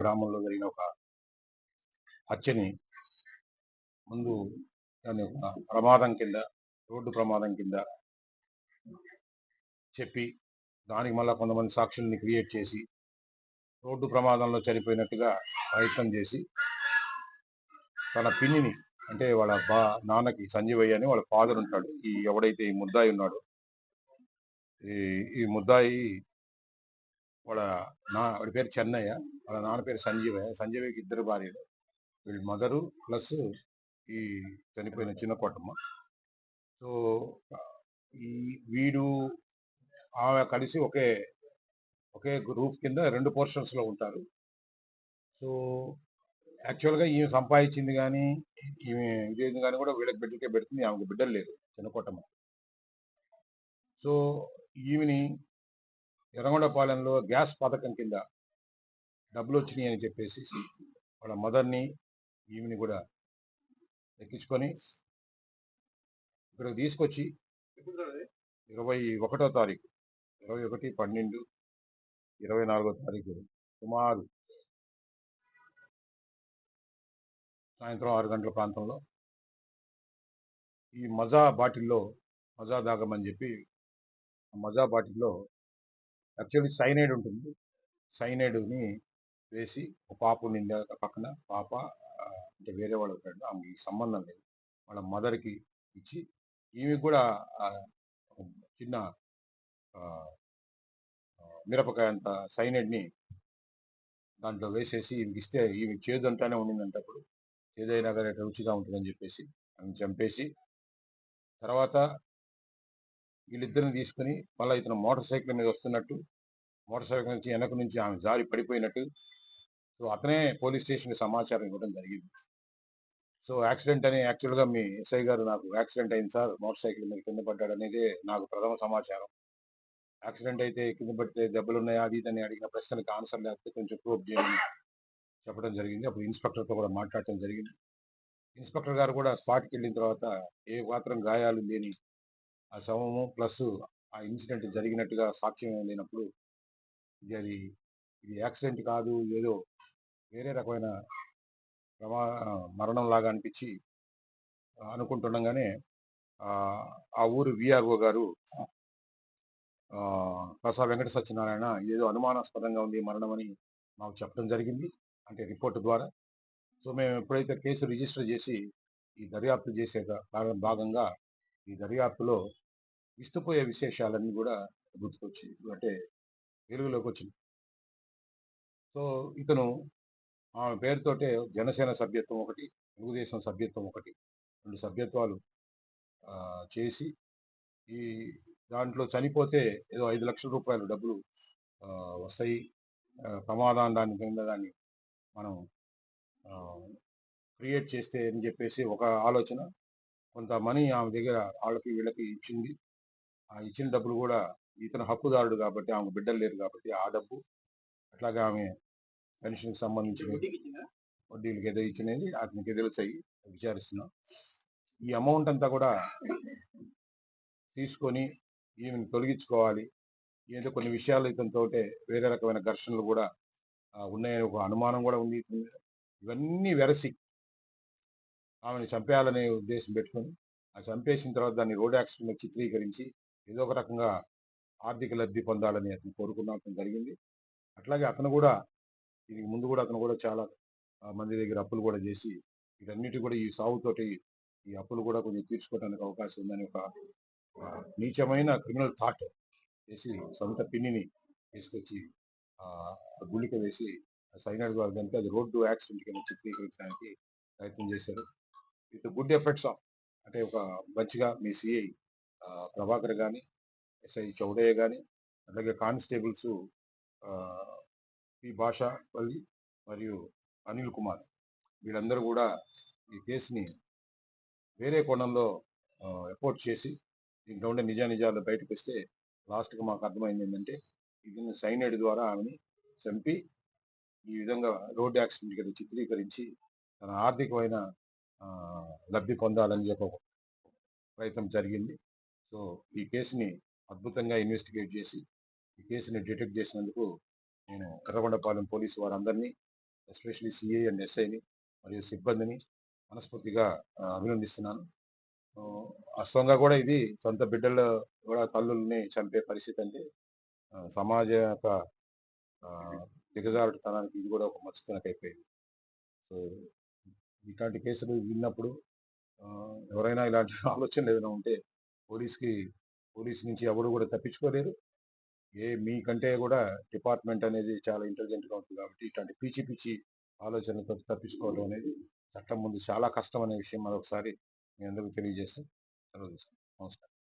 గ్రామంలో జరిగిన ఒక హత్యని ముందు దాన్ని ఒక ప్రమాదం కింద, రోడ్డు ప్రమాదం కింద చెప్పి, దానికి మళ్ళా కొంతమంది సాక్షుల్ని క్రియేట్ చేసి, రోడ్డు ప్రమాదంలో చనిపోయినట్టుగా ప్రయత్నం చేసి, తన పిన్నిని అంటే వాళ్ళ నాన్నకి సంజీవయ్య అని వాళ్ళ ఫాదర్ ఉంటాడు. ఎవడైతే ఈ ముద్దాయి ఉన్నాడో, ఈ ఈ ముద్దాయి వాడి పేరు చెన్నయ్య, వాళ్ళ నాన్న పేరు సంజీవయ్య. సంజీవయ్యకి ఇద్దరు భార్యలు, వీళ్ళ మదరు ప్లస్ ఈ చనిపోయిన చిన్న కోటమ్మ. సో ఈ వీడు ఆమె కలిసి ఒకే రూఫ్ కింద 2 పోర్షన్స్ లో ఉంటారు. సో యాక్చువల్గా ఈమె సంపాదించింది కానీ, ఈమె ఇదేంది కానీ కూడా వీళ్ళకి బిడ్డలకే పెడుతుంది. ఆమెకు బిడ్డలు లేరు చిన్న కోటమ్మ. సో ఈమెని ఎర్రగొండపాలెంలో గ్యాస్ పథకం కింద డబ్బులు వచ్చినాయి అని చెప్పేసి వాళ్ళ మదర్ని ఈమెని కూడా ఎక్కించుకొని ఇక్కడికి తీసుకొచ్చి 21వ తారీఖు 21/12/24వ తారీఖు సుమారు సాయంత్రం 6 గంటల ప్రాంతంలో ఈ మజా దాగమని చెప్పి, మజా బాటిల్లో యాక్చువల్లీ సైనైడ్ ఉంటుంది. సైనైడ్ని వేసి ఒక పాప ఉండింది పక్కన, పాప అంటే వేరే వాళ్ళ ఫ్రెండ్, ఆమెకి సంబంధం లేదు, వాళ్ళ మదర్కి ఇచ్చి, ఈమె కూడా చిన్న మిరపకాయ అంత సైనైడ్ని దాంట్లో వేసేసి ఈమెకి ఇస్తే, ఈమె చేదంతానే ఉండిందంటప్పుడు, చేదైనా కానీ రుచిగా ఉంటుందని చెప్పేసి ఆమెను చంపేసి, తర్వాత వీళ్ళిద్దరిని తీసుకుని మళ్ళీ ఇతను మోటార్ సైకిల్ మీద వస్తున్నట్టు, మోటార్ సైకిల్ నుంచి వెనక నుంచి ఆమె జారి పడిపోయినట్టు, సో అతనే పోలీస్ స్టేషన్కి సమాచారం ఇవ్వడం జరిగింది. సో యాక్సిడెంట్ అని యాక్చువల్గా మీ ఎస్ఐ గారు నాకు యాక్సిడెంట్ అయింది సార్, మోటార్ సైకిల్ మీద కింద పడ్డాడు అనేది నాకు ప్రథమ సమాచారం. యాక్సిడెంట్ అయితే కింద పడితే దెబ్బలు ఉన్నాయా అది ఇదని అడిగిన ప్రశ్నలకు ఆన్సర్ లేకపోతే కొంచెం ప్రూవ్ చేయమని చెప్పడం జరిగింది. అప్పుడు ఇన్స్పెక్టర్తో కూడా మాట్లాడటం జరిగింది. ఇన్స్పెక్టర్ గారు కూడా స్పాట్కి వెళ్ళిన తర్వాత ఏ మాత్రం గాయాలు లేని ఆ శవము ప్లస్ ఆ ఇన్సిడెంట్ జరిగినట్టుగా సాక్ష్యం లేనప్పుడు ఇది యాక్సిడెంట్ కాదు, ఏదో వేరే రకమైన మరణం లాగా అనిపించి అనుకుంటుండగానే ఆ ఊరు విఆర్ఓ గారు కసా వెంకట సత్యనారాయణ ఏదో అనుమానాస్పదంగా ఉంది మరణం అని మాకు చెప్పడం జరిగింది, అంటే రిపోర్టు ద్వారా. సో మేము ఎప్పుడైతే కేసు రిజిస్టర్ చేసి ఈ దర్యాప్తు చేసే భాగంగా ఈ దర్యాప్తులో ఇష్టపోయే విశేషాలన్నీ కూడా గుర్తుకొచ్చి అంటే వెలుగులోకి వచ్చింది. సో ఇతను ఆమె పేరుతోటే జనసేన సభ్యత్వం ఒకటి, తెలుగుదేశం సభ్యత్వం ఒకటి, 2 సభ్యత్వాలు చేసి ఈ దాంట్లో చనిపోతే ఏదో 5 లక్షల రూపాయలు డబ్బులు వస్తాయి, ప్రమాదం దాని కింద దాన్ని మనం క్రియేట్ చేస్తే అని చెప్పేసి ఒక ఆలోచన. కొంత మనీ ఆమె దగ్గర వాళ్ళకి వీళ్ళకి ఇచ్చింది. ఆ ఇచ్చిన డబ్బులు కూడా ఇతను హక్కుదారుడు కాబట్టి, ఆమె బిడ్డలు లేరు కాబట్టి ఆ డబ్బు, అట్లాగే ఆమె పెన్షన్కి సంబంధించిన వడ్డీలకు ఏదో ఇచ్చినది అతనికి తెలుసాయి విచారిస్తున్నాం. ఈ అమౌంట్ అంతా కూడా తీసుకొని ఈమెను తొలగించుకోవాలి, ఏదో కొన్ని విషయాలు ఇతనితో వేరే రకమైన ఘర్షణలు కూడా ఉన్నాయని ఒక అనుమానం కూడా ఉంది ఇతని మీద. ఇవన్నీ వెరసి ఆమెను చంపేయాలనే ఉద్దేశం పెట్టుకొని, ఆ చంపేసిన తర్వాత దాన్ని రోడ్ యాక్సిడెంట్ చిత్రీకరించి ఏదో ఒక రకంగా ఆర్థిక లబ్ధి పొందాలని అతను కోరుకున్నట్టు జరిగింది. అట్లాగే అతను కూడా దీనికి ముందు కూడా అతను కూడా చాలా మంది దగ్గర అప్పులు కూడా చేసి వీటన్నిటి కూడా ఈ సాగుతోటి ఈ అప్పులు కూడా కొంచెం తీర్చుకోవడానికి అవకాశం ఉందని ఒక నీచమైన క్రిమినల్ థాట్ చేసి సొంత పిన్నిని తీసుకొచ్చి గుళిక వేసి సైనైడ్ కనుక అది రోడ్డు యాక్సిడెంట్ కింద చిత్రీకరించడానికి ప్రయత్నం చేశారు. విత్ గుడ్ ఎఫెక్ట్స్ ఆఫ్ అంటే ఒక మంచిగా మీ సిఐ ప్రభాకర్ కానీ, ఎస్ఐ చౌడయ్య కానీ, అలాగే కానిస్టేబుల్స్ పి భాషాపల్లి మరియు అనిల్ కుమార్, వీళ్ళందరూ కూడా ఈ కేసుని వేరే కోణంలో ఎపోర్ట్ చేసి దీంట్లో ఉండే నిజాలు బయటకు వస్తే లాస్ట్గా మాకు అర్థమైంది ఏంటంటే, ఇది సైనైడ్ ద్వారా ఆమెని చంపి ఈ విధంగా రోడ్డు యాక్సిడెంట్ కింద చిత్రీకరించి తన ఆర్థికమైన లబ్ధి పొందాలని చెప్పి ప్రయత్నం జరిగింది. సో ఈ కేసుని అద్భుతంగా ఇన్వెస్టిగేట్ చేసి ఈ కేసుని డిటెక్ట్ చేసినందుకు నేను ఎర్రగొండపాలెం పోలీసు వారందరినీ ఎస్పెషల్లీ సిఐ అండ్ ఎస్ఐని మరియు సిబ్బందిని మనస్ఫూర్తిగా అభినందిస్తున్నాను. వాస్తవంగా కూడా ఇది సొంత బిడ్డలు కూడా తల్లుల్ని చంపే పరిస్థితి అంటే సమాజ యొక్క దిగజారుడుతనానికి ఇది కూడా ఒక మచ్చుతునకైపోయింది. సో ఇట్లాంటి కేసులు విన్నప్పుడు ఎవరైనా ఇలాంటి ఆలోచనలు ఏదైనా ఉంటే పోలీస్‌కి పోలీస్ నుంచి ఎవరు కూడా తప్పించుకోలేరు. మీకంటే కూడా డిపార్ట్‌మెంట్ అనేది చాలా ఇంటెలిజెంట్‌గా ఉంటుంది కాబట్టి ఇట్లాంటి పిచ్చి పిచ్చి ఆలోచనలతో తప్పించుకోవడం అనేది చట్టం ముందు చాలా కష్టం అనే విషయం మరొకసారి మీ అందరికి తెలియజేస్తూ సెలవు తీసుకుంటాను. నమస్కారం.